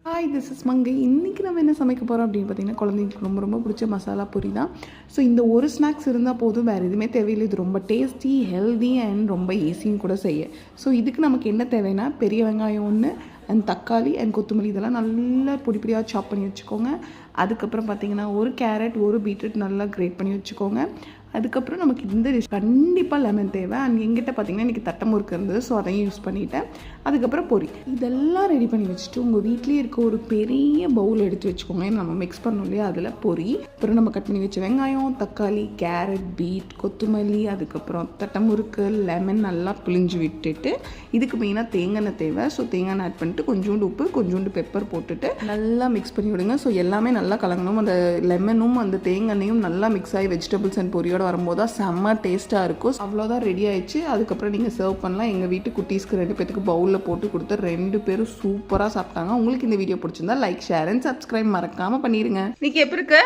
Hi this is மங்கை. இன்றைக்கி நம்ம என்ன சமைக்க போகிறோம் அப்படின்னு பார்த்தீங்கன்னா, குழந்தைங்களுக்கு ரொம்ப ரொம்ப பிடிச்ச மசாலா பூரி தான். ஸோ இந்த ஒரு ஸ்நாக்ஸ் இருந்தால் போதும், வேறு எதுவுமே தேவையில்லை. இது ரொம்ப டேஸ்டி, ஹெல்தி அண்ட் ரொம்ப ஈஸியும் கூட செய்ய. ஸோ இதுக்கு நமக்கு என்ன தேவைன்னா, பெரிய வெங்காயம் ஒன்று அண்ட் தக்காளி அண்ட் கொத்தமல்லி இதெல்லாம் நல்லா பொடி பொடியாக சாப் பண்ணி வச்சுக்கோங்க. அதுக்கப்புறம் பார்த்தீங்கன்னா, ஒரு கேரட் ஒரு பீட்ரூட் நல்லா கிரேட் பண்ணி வச்சுக்கோங்க. அதுக்கப்புறம் நமக்கு இந்த டிஷ் கண்டிப்பாக லெமன் தேவை. அண்ட் எங்கிட்ட பார்த்தீங்கன்னா இன்றைக்கி தட்டை முறுக்கு இருந்தது, ஸோ அதையும் யூஸ் பண்ணிவிட்டேன். அதுக்கப்புறம் பொரி இதெல்லாம் ரெடி பண்ணி வச்சுட்டு உங்கள் வீட்லேயே இருக்க ஒரு பெரிய பவுல் எடுத்து வச்சுக்கோங்க. ஏன்னா நம்ம மிக்ஸ் பண்ணோம் இல்லையா, அதில் பொரி, அப்புறம் நம்ம கட் பண்ணி வச்ச வெங்காயம், தக்காளி, கேரட், பீட், கொத்தமல்லி, அதுக்கப்புறம் தட்டை முறுக்கு, லெமன் நல்லா பிழிஞ்சு விட்டுட்டு, இதுக்கு மெயினாக தேங்காய் தேவை. ஸோ தேங்காய் ஆட் பண்ணிட்டு கொஞ்சோண்டு உப்பு கொஞ்சோண்டு பெப்பர் போட்டுட்டு நல்லா மிக்ஸ் பண்ணி விடுங்க. ஸோ எல்லாமே நல்லா கலங்கணும். அந்த லெமனும் அந்த தேங்காயும் நல்லா மிக்ஸ் ஆகி வெஜிடபிள்ஸ் அண்ட் பொரியோட வரும்போது தான் செம்ம டேஸ்ட்டாக இருக்கும். அவ்வளோதான், ரெடி ஆயிடுச்சு. அதுக்கப்புறம் நீங்கள் சர்வ் பண்ணலாம். எங்கள் வீட்டு குட்டீஸ்க்கு 2 பேத்துக்கு பவுலில் போட்டு கொடுத்து 2 பேரும் சூப்பராக சாப்பிட்டாங்க. உங்களுக்கு இந்த வீடியோ பிடிச்சிருந்தா லைக், ஷேர் அண்ட் சப்ஸ்கிரைப் மறக்காமல் பண்ணிடுங்க. இன்னைக்கு எப்படி இருக்கு?